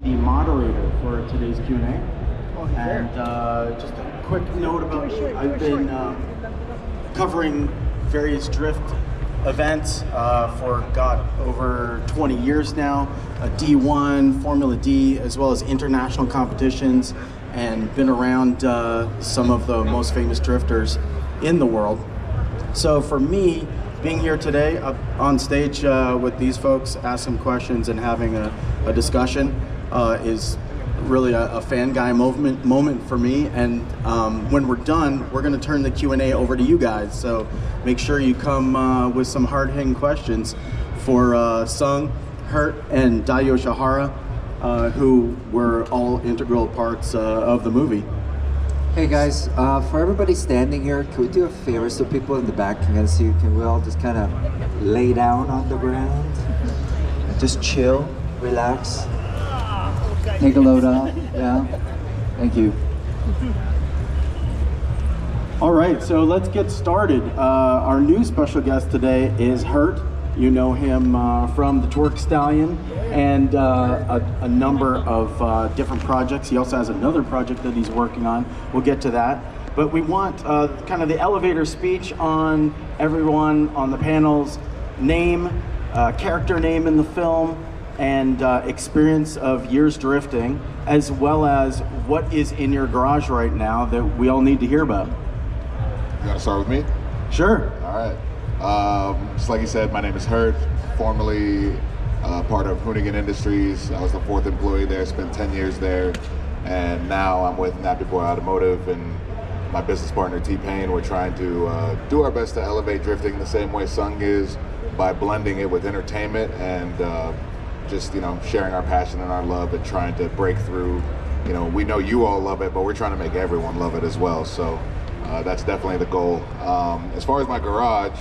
the moderator for today's Q&A. Oh, and just a quick note about me. I've been covering various drift events for over 20 years now. D1, Formula D, as well as international competitions, and been around some of the most famous drifters in the world. So for me, being here today up on stage with these folks, asking questions and having a discussion is really a fan guy moment for me. And when we're done, we're going to turn the Q&A over to you guys. So make sure you come with some hard-hitting questions for Sung, Hurt, and Dai Yoshihara, who were all integral parts of the movie. Hey guys, for everybody standing here, could we do a favor so people in the back can see? Can we all just kind of lay down on the ground? Just chill, relax, take a load off, yeah? Thank you. All right, so let's get started. Our new special guest today is Hurt. You know him from the Twerk Stallion and a number of different projects. He also has another project that he's working on. We'll get to that. But we want kind of the elevator speech on everyone on the panel's name, character name in the film, and experience of years drifting, as well as what is in your garage right now that we all need to hear about. You want to start with me? Sure. All right. Just like you said, my name is Hurt, formerly part of Hoonigan Industries. I was the 4th employee there, spent 10 years there, and now I'm with Nappy Boy Automotive and my business partner T-Pain. We're trying to do our best to elevate drifting the same way Sung is, by blending it with entertainment and just, sharing our passion and our love and trying to break through. We know you all love it, but we're trying to make everyone love it as well. So that's definitely the goal. As far as my garage,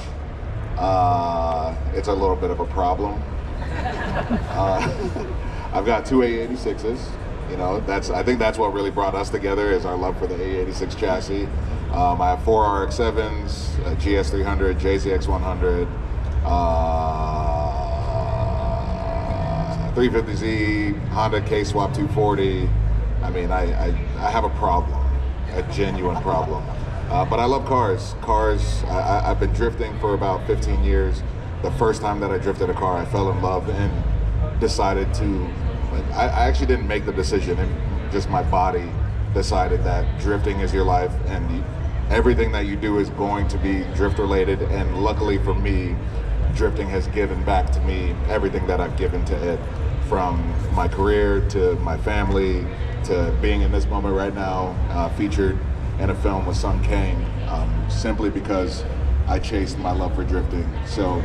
it's a little bit of a problem. I've got 2 A86s. I think that's what really brought us together, is our love for the A86 chassis. I have 4 RX-7s, a GS300, JZX100, 350Z, Honda K-Swap 240. I mean, I have a problem, a genuine problem. But I love cars. I've been drifting for about 15 years. The first time that I drifted a car, I fell in love and decided to, I actually didn't make the decision, and just my body decided that drifting is your life and everything that you do is going to be drift related. And luckily for me, drifting has given back to me everything that I've given to it, from my career to my family to being in this moment right now, featured in a film with Sung Kang, simply because I chased my love for drifting. So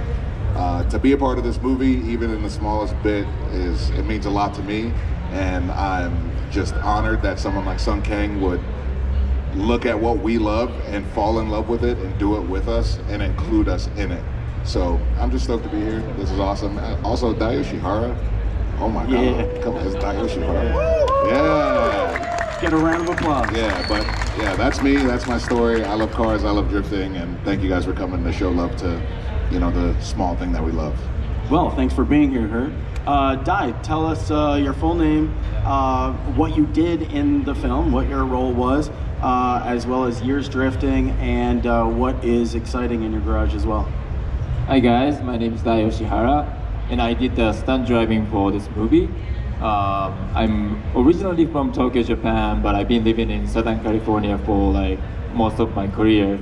to be a part of this movie, even in the smallest bit, it means a lot to me, and I'm just honored that someone like Sung Kang would look at what we love and fall in love with it and do it with us and include us in it. So I'm just stoked to be here. This is awesome. Also, Dai Yoshihara. Oh my God! Come on, it's Dai Yoshihara. Yeah. Get a round of applause. Yeah, but yeah, that's me. That's my story. I love cars. I love drifting, and thank you guys for coming to show love to, the small thing that we love. Well, thanks for being here, Hurt. Dai, tell us your full name, what you did in the film, what your role was, as well as years drifting, and what is exciting in your garage as well. Hi guys, my name is Dai Yoshihara, and I did the stunt driving for this movie. I'm originally from Tokyo, Japan, but I've been living in Southern California for most of my career,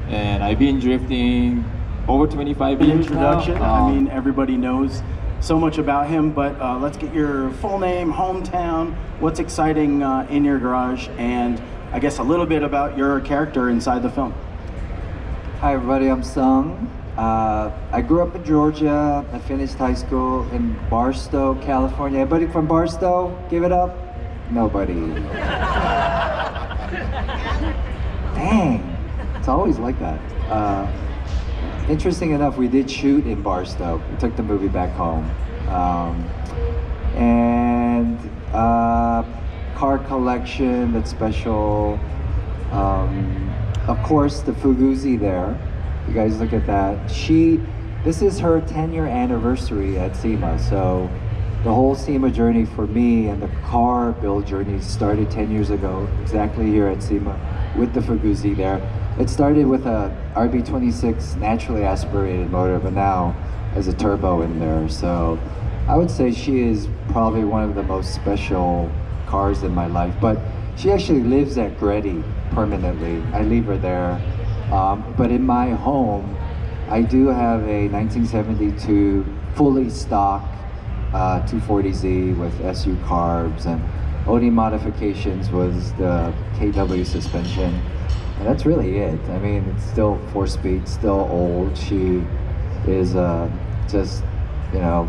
and I've been drifting over 25 years Introduction. now. I mean, everybody knows so much about him, but let's get your full name, hometown, what's exciting in your garage, and I guess a little bit about your character inside the film. Hi everybody, I'm Sung. I grew up in Georgia. I finished high school in Barstow, California. Anybody from Barstow? Give it up. Nobody. Dang, it's always like that. Interesting enough, we did shoot in Barstow. We took the movie back home. And car collection, that's special. Of course, the Fuguzi there. You guys look at that. This is her 10-year anniversary at SEMA, so the whole SEMA journey for me and the car build journey started 10 years ago, exactly here at SEMA with the Fuguzi there. It started with a RB26 naturally aspirated motor, but now has a turbo in there. So I would say she is probably one of the most special cars in my life. But she actually lives at Gredi permanently. I leave her there. But in my home, I do have a 1972 fully stock 240Z with SU carbs, and only modifications was the KW suspension. And that's really it. I mean, it's still 4-speed, still old. She is just, you know,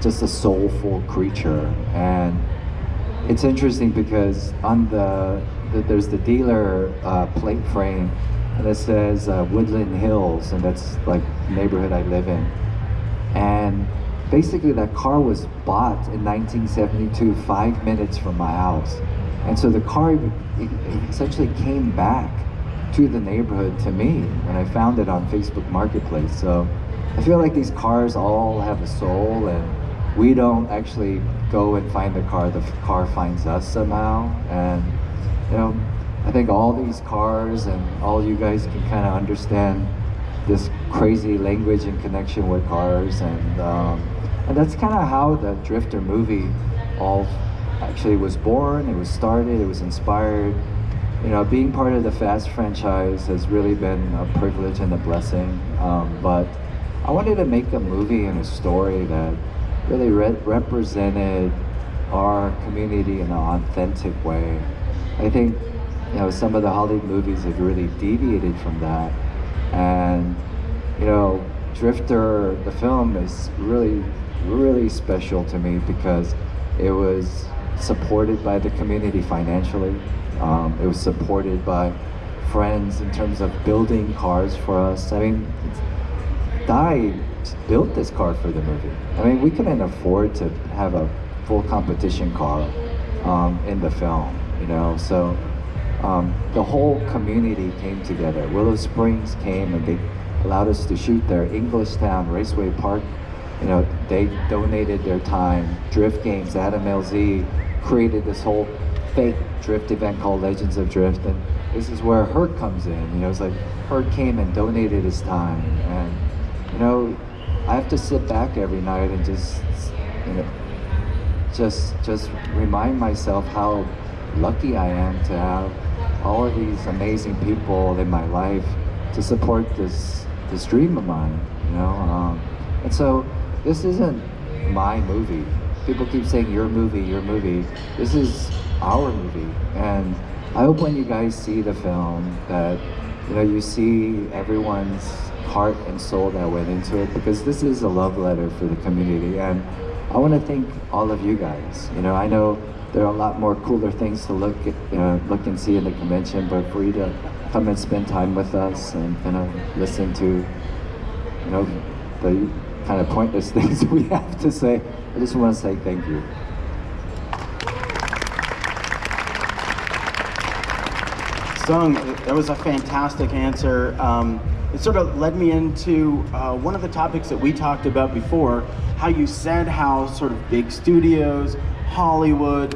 just a soulful creature. And it's interesting because on there's the dealer plate frame, and it says Woodland Hills, and that's like the neighborhood I live in. And basically that car was bought in 1972, 5 minutes from my house. And so the car essentially came back to the neighborhood to me when I found it on Facebook Marketplace. So I feel like these cars all have a soul, and we don't actually go and find the car finds us somehow. And you know, I think all these cars and all you guys can kind of understand this crazy language and connection with cars, and that's kind of how the Drifter movie all actually was born. It was started, it was inspired. You know, being part of the Fast franchise has really been a privilege and a blessing. But I wanted to make a movie and a story that really represented our community in an authentic way. I think, you know, some of the Hollywood movies have really deviated from that. And, you know, Drifter, the film, is really, really special to me because it was supported by the community financially. It was supported by friends in terms of building cars for us. I mean, Dai built this car for the movie. I mean, we couldn't afford to have a full competition car in the film, you know. So the whole community came together. Willow Springs came and they allowed us to shoot there. Englishtown, Raceway Park, you know, they donated their time. Drift Games, Adam LZ created this whole fake drift event called Legends of Drift, and this is where Hurt comes in. You know, it's like Hurt came and donated his time, and you know, I have to sit back every night and just, you know, just remind myself how lucky I am to have all of these amazing people in my life to support this dream of mine, you know. And so this isn't my movie. People keep saying your movie, your movie. This is our movie, and I hope when you guys see the film that, you know, you see everyone's heart and soul that went into it, because this is a love letter for the community. And I want to thank all of you guys. You know, I know there are a lot more cooler things to look and see in the convention, but for you to come and spend time with us and kind of listen to, you know, the kind of pointless things we have to say, I just want to say thank you. Sung, that was a fantastic answer. It sort of led me into one of the topics that we talked about before, how you said how sort of big studios, Hollywood,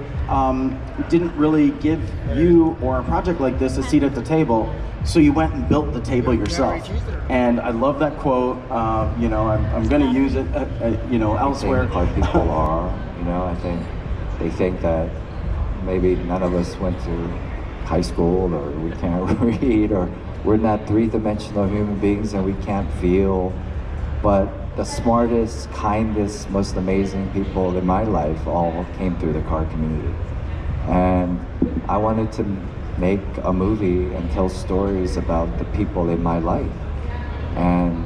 didn't really give you or a project like this a seat at the table, so you went and built the table yourself. And I love that quote. You know, I'm going to use it, you know, elsewhere. I think how people are, you know, I think they think that maybe none of us went to high school, or we can't read, or we're not three-dimensional human beings and we can't feel. But the smartest, kindest, most amazing people in my life all came through the car community. And I wanted to make a movie and tell stories about the people in my life. And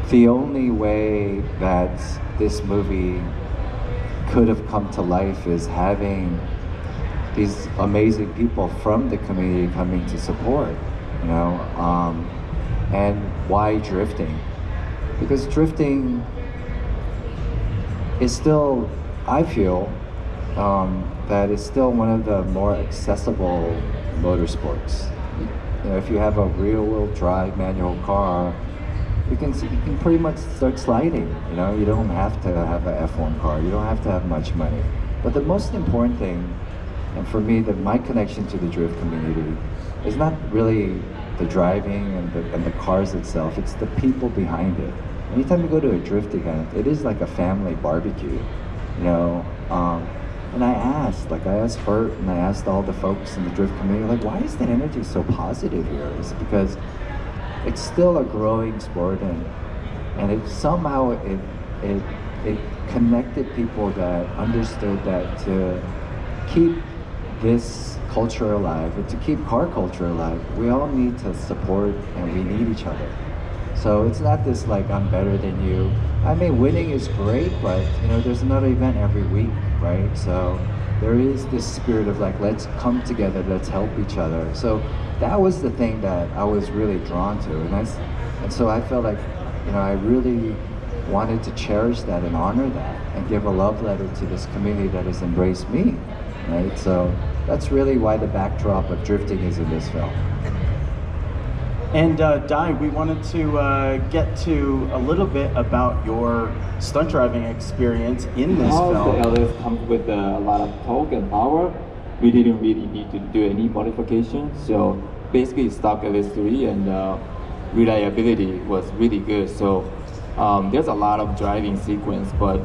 the only way that this movie could have come to life is having these amazing people from the community coming to support, you know. And why drifting? Because drifting is still, I feel, that it's still one of the more accessible motorsports. You know, if you have a rear-wheel drive manual car, you can pretty much start sliding. You know, you don't have to have a F1 car. You don't have to have much money. But the most important thing, and for me, my connection to the drift community is not really the driving and the cars itself. It's the people behind it. Anytime you go to a drift event, it is like a family barbecue. You know, and I asked Bert and I asked all the folks in the drift community, like, why is the energy so positive here? Is it because it's still a growing sport, and it somehow it connected people that understood that to keep this culture alive and to keep car culture alive, we all need to support and we need each other. So it's not this like I'm better than you. I mean, winning is great, but you know, there's another event every week, right? So there is this spirit of like, let's come together, let's help each other. So that was the thing that I was really drawn to, and so I felt like, you know, I really wanted to cherish that and honor that and give a love letter to this community that has embraced me, right? So that's really why the backdrop of drifting is in this film. And Dai, we wanted to get to a little bit about your stunt driving experience in this film. The LS comes with a lot of torque and power. We didn't really need to do any modification. So basically stock LS3 and reliability was really good. So there's a lot of driving sequence, but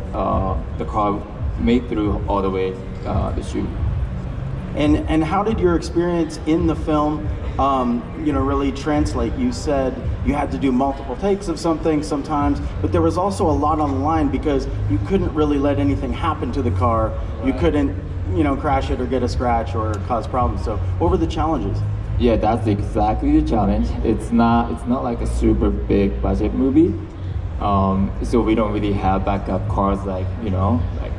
the car made through all the way the shoot. And how did your experience in the film you know, really translate? You said you had to do multiple takes of something sometimes, but there was also a lot on the line because you couldn't really let anything happen to the car. You couldn't, you know, crash it or get a scratch or cause problems. So what were the challenges? Yeah, that's exactly the challenge. It's not like a super big budget movie. So we don't really have backup cars like, you know, like,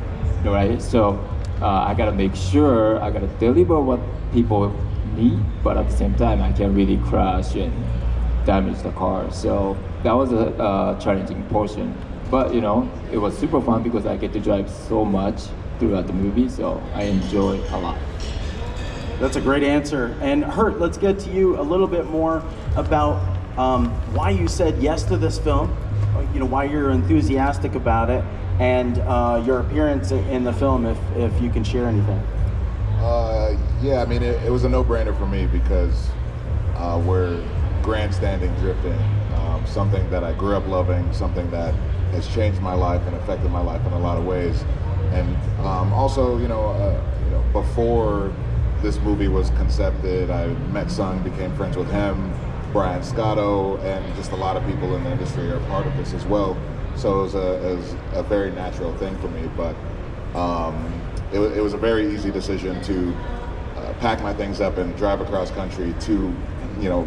right? So I gotta make sure I gotta deliver what people need, but at the same time I can't really crash and damage the car. So that was a challenging portion, but you know, it was super fun because I get to drive so much throughout the movie, so I enjoy a lot. That's a great answer. And Hurt, let's get to you a little bit more about why you said yes to this film, you know, why you're enthusiastic about it, and your appearance in the film, if you can share anything. Yeah, I mean, it was a no-brainer for me because we're grandstanding drifting, something that I grew up loving, something that has changed my life and affected my life in a lot of ways. And also, you know, before this movie was concepted, I met Sung, became friends with him, Brian Scotto, and just a lot of people in the industry are part of this as well. So it was a very natural thing for me, but it was a very easy decision to pack my things up and drive across country to, you know,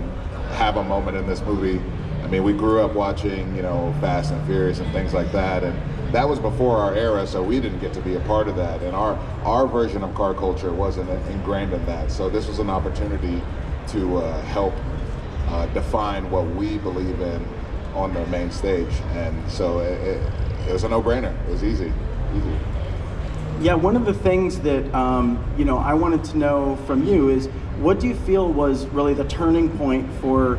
have a moment in this movie. I mean, we grew up watching, you know, Fast and Furious and things like that, and that was before our era, so we didn't get to be a part of that. And our version of car culture wasn't ingrained in that. So this was an opportunity to help define what we believe in on the main stage. And so it was a no-brainer. It was easy. Yeah, one of the things that you know, I wanted to know from you is, what do you feel was really the turning point for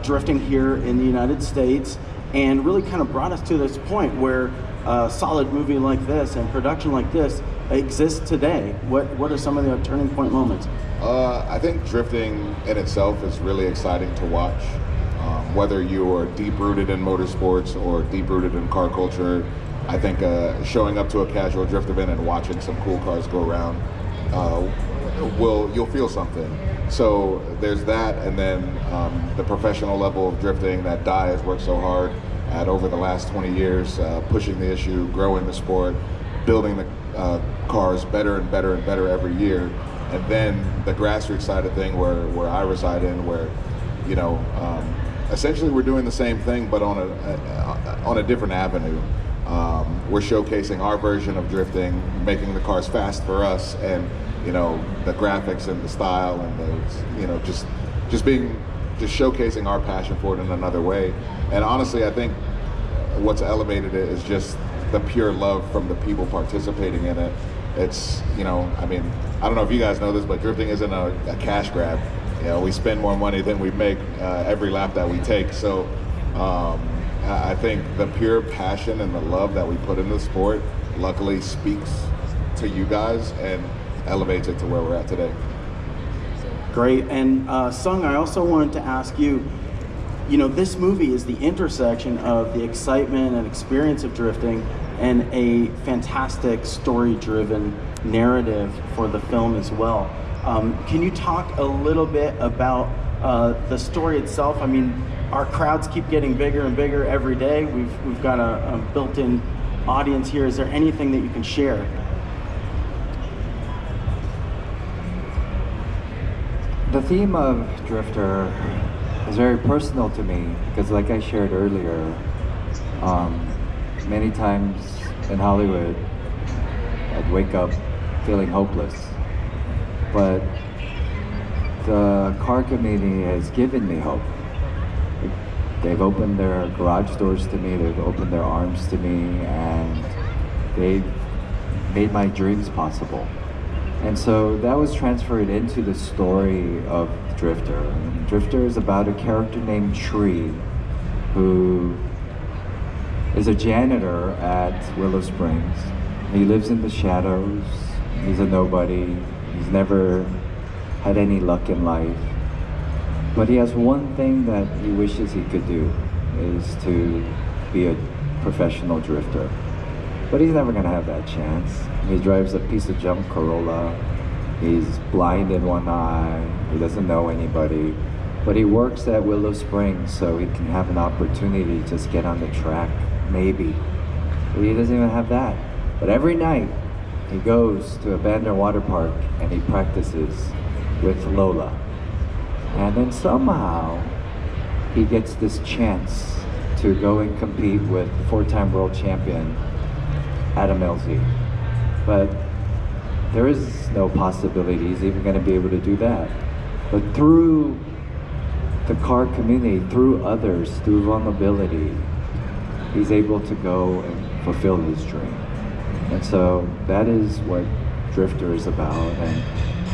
drifting here in the United States, and really kind of brought us to this point where a solid movie like this and production like this exists today? What are some of the turning point moments? I think drifting in itself is really exciting to watch. Whether you are deep-rooted in motorsports or deep-rooted in car culture, I think showing up to a casual drift event and watching some cool cars go around, you'll feel something. So there's that, and then the professional level of drifting that Dai has worked so hard at over the last 20 years, pushing the issue, growing the sport, building the cars better and better and better every year. And then the grassroots side of thing where I reside in, where, you know, essentially we're doing the same thing but on a different avenue. We're showcasing our version of drifting, making the cars fast for us, and, you know, the graphics and the style and the, you know, just showcasing our passion for it in another way. And honestly, I think what's elevated it is just the pure love from the people participating in it. It's, you know, I mean, I don't know if you guys know this, but drifting isn't a cash grab. You know, we spend more money than we make every lap that we take. So I think the pure passion and the love that we put into the sport luckily speaks to you guys and elevates it to where we're at today. Great. And Sung, I also wanted to ask you, you know, this movie is the intersection of the excitement and experience of drifting and a fantastic story-driven narrative for the film as well. Can you talk a little bit about the story itself? I mean, our crowds keep getting bigger and bigger every day. We've got a built-in audience here. Is there anything that you can share? The theme of Drifter is very personal to me because, like I shared earlier, many times in Hollywood, I'd wake up feeling hopeless. But the car community has given me hope. They've opened their garage doors to me, they've opened their arms to me, and they've made my dreams possible. And so that was transferred into the story of Drifter. And Drifter is about a character named Tree, who is a janitor at Willow Springs. He lives in the shadows, he's a nobody, he's never had any luck in life. But he has one thing that he wishes he could do, is to be a professional drifter. But he's never gonna have that chance. He drives a piece of junk Corolla. He's blind in one eye. He doesn't know anybody. But he works at Willow Springs so he can have an opportunity to just get on the track, maybe. But he doesn't even have that. But every night, he goes to abandoned water park and he practices with Lola. And then somehow, he gets this chance to go and compete with four-time world champion Adam LZ. But there is no possibility he's even going to be able to do that. But through the car community, through others, through vulnerability, he's able to go and fulfill his dream. And so that is what Drifter is about. And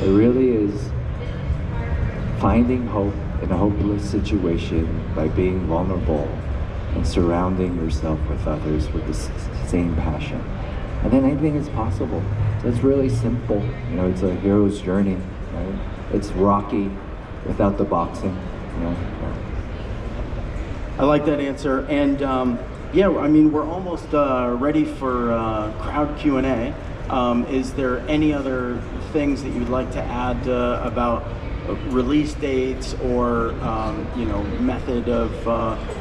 it really is finding hope in a hopeless situation by being vulnerable and surrounding yourself with others with the same passion. And then anything is possible. So it's really simple. You know, it's a hero's journey, right? It's Rocky without the boxing, you know. I like that answer. And yeah, I mean, we're almost ready for crowd Q&A. Is there any other things that you'd like to add about release dates or you know, method of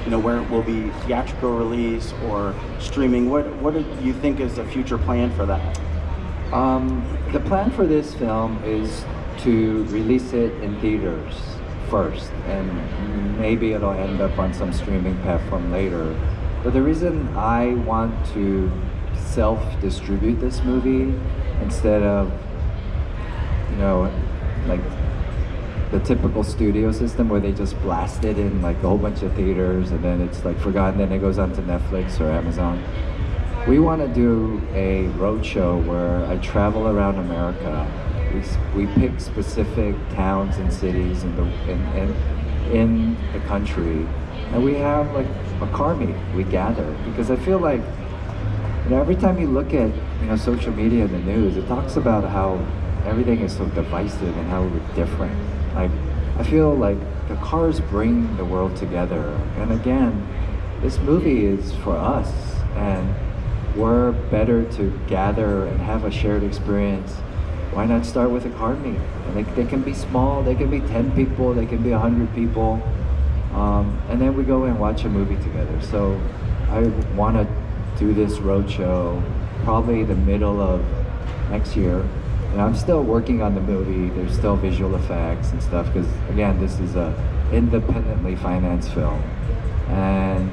you know, where it will be theatrical release or streaming? What do you think is the future plan for that? The plan for this film is to release it in theaters first, and maybe it'll end up on some streaming platform later. But the reason I want to self-distribute this movie instead of, you know, like the typical studio system where they just blast it in like a whole bunch of theaters and then it's like forgotten, then it goes onto Netflix or Amazon. We want to do a road show where I travel around America. We pick specific towns and cities in the country, and we have like a car meet. We gather because I feel like, you know, every time you look at, you know, social media and the news, it talks about how everything is so divisive and how we're different. Like, I feel like the cars bring the world together. And again, this movie is for us, and we're better to gather and have a shared experience. Why not start with a car meet? And they can be small, they can be 10 people, they can be 100 people. And then we go and watch a movie together. So I want to do this road show probably the middle of next year. And I'm still working on the movie. There's still visual effects and stuff because, again, this is a independently financed film. And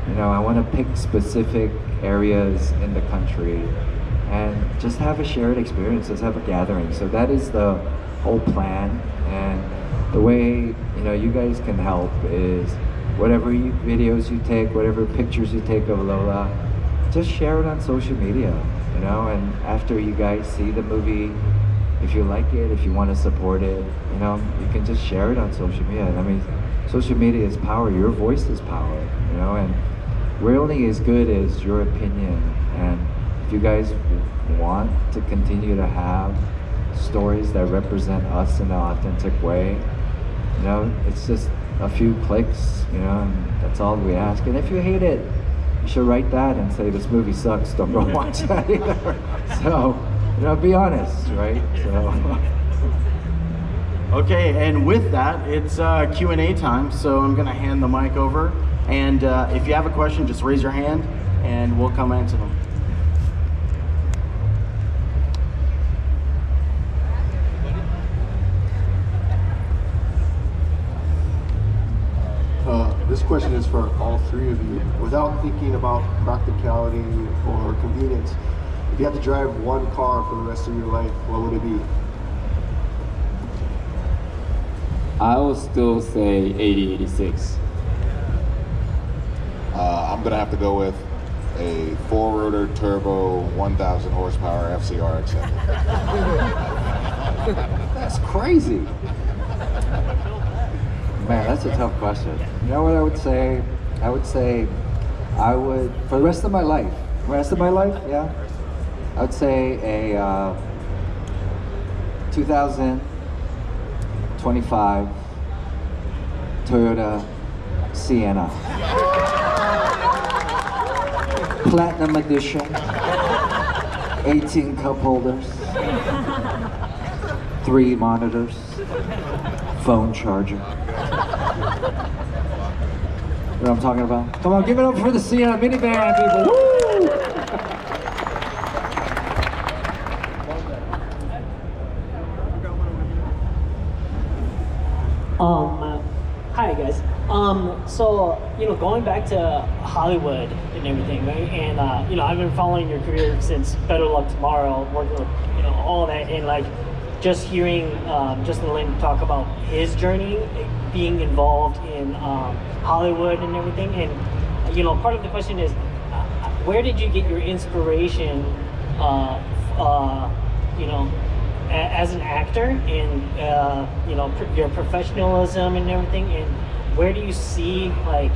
you know, I want to pick specific areas in the country and just have a shared experience, just have a gathering. So that is the whole plan. And the way, you know, you guys can help is whatever videos you take, whatever pictures you take of Lola, just share it on social media, you know, and after you guys see the movie, if you like it, if you want to support it, you know, you can just share it on social media. I mean, social media is power. Your voice is power, you know, and we're only as good as your opinion. And if you guys want to continue to have stories that represent us in an authentic way, you know, it's just a few clicks, you know, and that's all we ask. And if you hate it, you should write that and say this movie sucks, don't go watch that either. So, you know, be honest, right? So. Okay, and with that, it's Q&A time, so I'm gonna hand the mic over. And if you have a question, just raise your hand and we'll come answer them. This question is for all three of you. Without thinking about practicality or convenience, if you had to drive one car for the rest of your life, what would it be? I will still say 8086. I'm gonna have to go with a 4-rotor turbo 1,000 horsepower FCR XL. That's crazy. Man, that's a tough question. You know what I would say? I would say I would, for the rest of my life, yeah, I would say a 2025 Toyota Sienna. Platinum edition, 18 cup holders, 3 monitors, phone charger. You know what I'm talking about? Come on, give it up for the Sienna minivan, people. Woo! Hi guys. So you know, going back to Hollywood and everything, right? And you know, I've been following your career since Better Luck Tomorrow, working with, you know, all that, and like just hearing Justin Lin talk about his journey, being involved in Hollywood and everything. And you know, part of the question is, where did you get your inspiration? You know, as an actor, and you know, your professionalism and everything, and where do you see like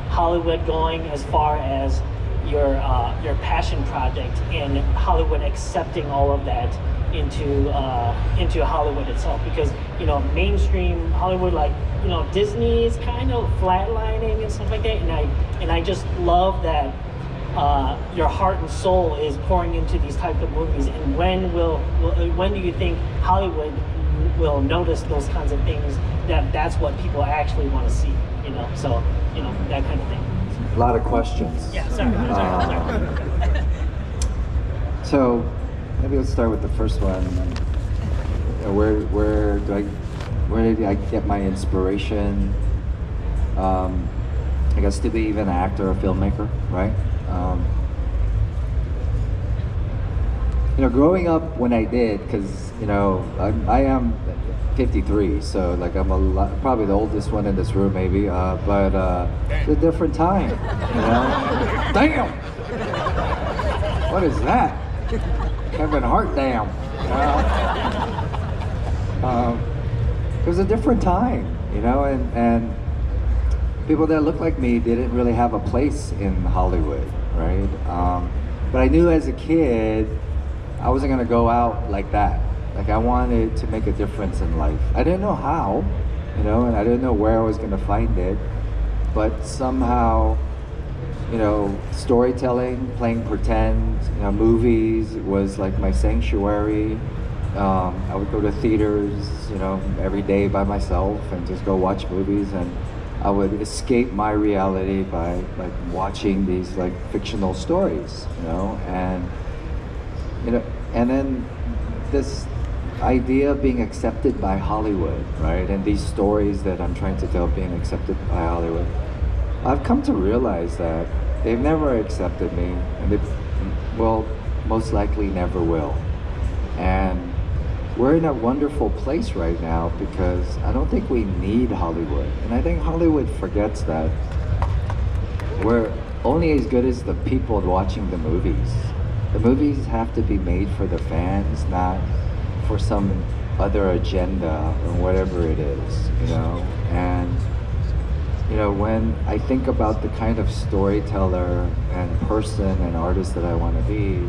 Hollywood going as far as your passion project and Hollywood accepting all of that into Hollywood itself? Because you know, mainstream Hollywood, like, you know, Disney is kind of flatlining and stuff like that, and I just love that your heart and soul is pouring into these type of movies. And when do you think Hollywood will notice those kinds of things, that's what people actually want to see, you know? So, you know, that kind of thing. A lot of questions. Yeah, sorry. So maybe let's start with the first one. Where did I get my inspiration? I guess to be even an actor or filmmaker, right? You know, growing up when I did, because you know, I am 53, so like I'm probably the oldest one in this room, maybe. But it's a different time, you know. Damn! What is that? Kevin Hart, damn! It was a different time, you know, and people that looked like me didn't really have a place in Hollywood, right? But I knew as a kid, I wasn't gonna go out like that. Like, I wanted to make a difference in life. I didn't know how, you know, and I didn't know where I was gonna find it, but somehow, you know, storytelling, playing pretend, you know, movies was like my sanctuary. I would go to theaters, you know, every day by myself and just go watch movies, and I would escape my reality by like watching these like fictional stories, you know, and then this idea of being accepted by Hollywood, right? And these stories that I'm trying to tell being accepted by Hollywood, I've come to realize that they've never accepted me, and they, well, most likely never will. And we're in a wonderful place right now because I don't think we need Hollywood. And I think Hollywood forgets that we're only as good as the people watching the movies. The movies have to be made for the fans, not for some other agenda or whatever it is, you know. And you know, when I think about the kind of storyteller and person and artist that I want to be,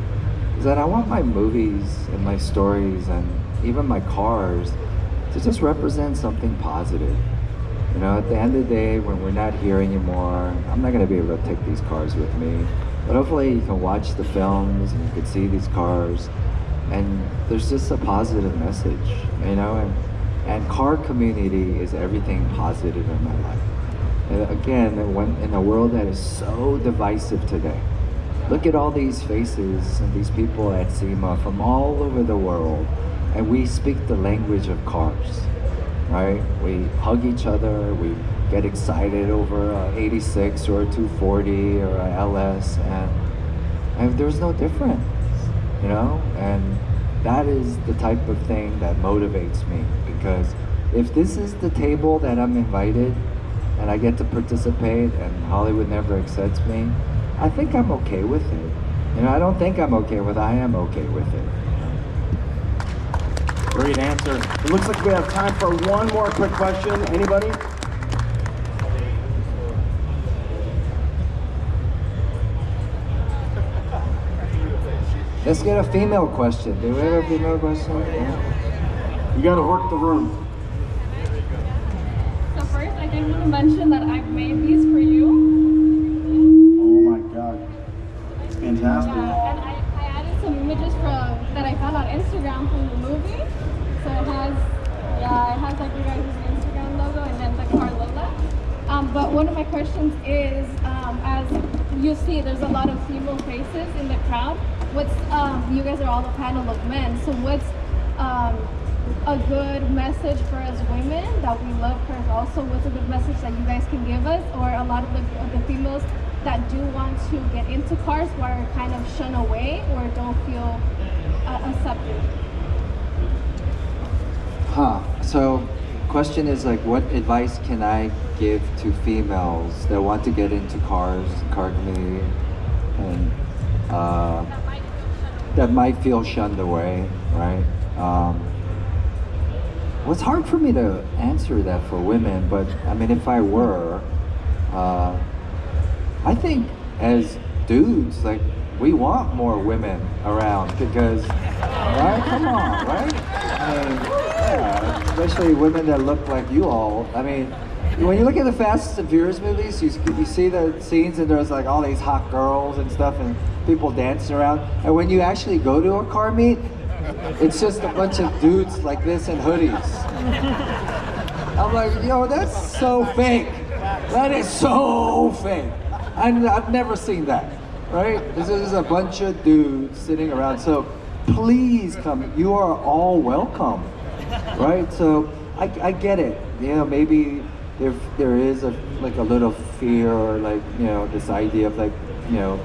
is that I want my movies and my stories and even my cars to just represent something positive. You know, at the end of the day, when we're not here anymore, I'm not going to be able to take these cars with me. But hopefully you can watch the films and you can see these cars, and there's just a positive message, you know, and car community is everything positive in my life. And again, when, in a world that is so divisive today, look at all these faces and these people at SEMA from all over the world, and we speak the language of cars, right? We hug each other, we get excited over a 86 or a 240 or a LS, and there's no difference, you know? And that is the type of thing that motivates me, because if this is the table that I'm invited and I get to participate and Hollywood never accepts me, I think I'm okay with it. You know, I don't think I'm okay with it, I am okay with it. Great answer. It looks like we have time for one more quick question. Anybody? Let's get a female question. Do we have a female question? Yeah. You gotta work the room. So first, I did want to mention that I've made these for you. Oh my God. It's fantastic. Yeah, and I added some images that I found on Instagram from the movie. So it has like you guys' Instagram logo and then the car logo. But one of my questions is, as you see, there's a lot of female faces in the crowd. You guys are all a panel of men, so what's a good message for us women that we love cars also? What's a good message that you guys can give us, or a lot of the females that do want to get into cars but are kind of shunned away or don't feel accepted? So question is like, what advice can I give to females that want to get into cars, car community, and that might feel shunned away, right? Well, it's hard for me to answer that for women, but I mean, if I were, I think as dudes, like, we want more women around because, right? Come on, right? I mean, yeah, especially women that look like you all. I mean, when you look at the Fast and Furious movies, you see the scenes and there's like all these hot girls and stuff and people dancing around. And when you actually go to a car meet, it's just a bunch of dudes like this in hoodies. I'm like, yo, that's so fake. That is so fake. I've never seen that, right? This is a bunch of dudes sitting around. So please come. You are all welcome, right? So I get it. You know, maybe there is a little fear or like, you know, this idea of like, you know,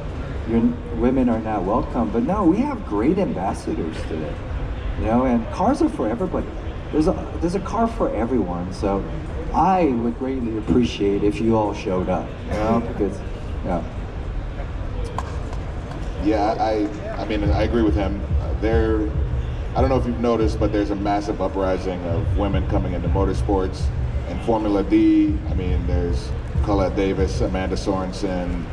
women are not welcome. But no, we have great ambassadors today, you know, and cars are for everybody. There's a car for everyone. So I would greatly appreciate if you all showed up, you know, because, yeah. Yeah, I mean, I agree with him. I don't know if you've noticed, but there's a massive uprising of women coming into motorsports and Formula D. I mean, there's Colette Davis, Amanda Sorensen,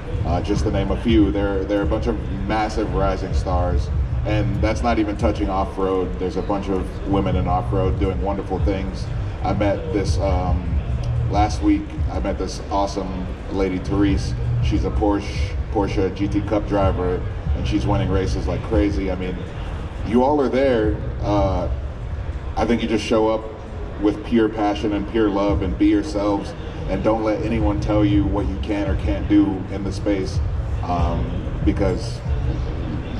just to name a few. There are a bunch of massive rising stars, and that's not even touching off-road. There's a bunch of women in off-road doing wonderful things. I met this, last week, I met this awesome lady, Therese. She's a Porsche GT Cup driver, and she's winning races like crazy. I mean, you all are there. I think you just show up with pure passion and pure love and be yourselves, and don't let anyone tell you what you can or can't do in the space, because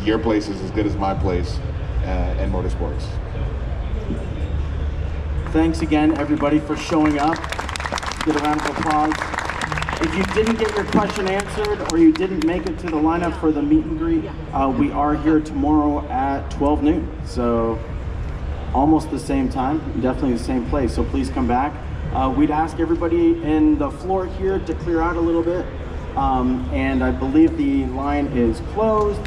your place is as good as my place in motorsports. Thanks again, everybody, for showing up. Get a round of applause. If you didn't get your question answered or you didn't make it to the lineup for the meet and greet, we are here tomorrow at 12 noon. So almost the same time, definitely the same place. So please come back. We'd ask everybody in the floor here to clear out a little bit. And I believe the line is closed.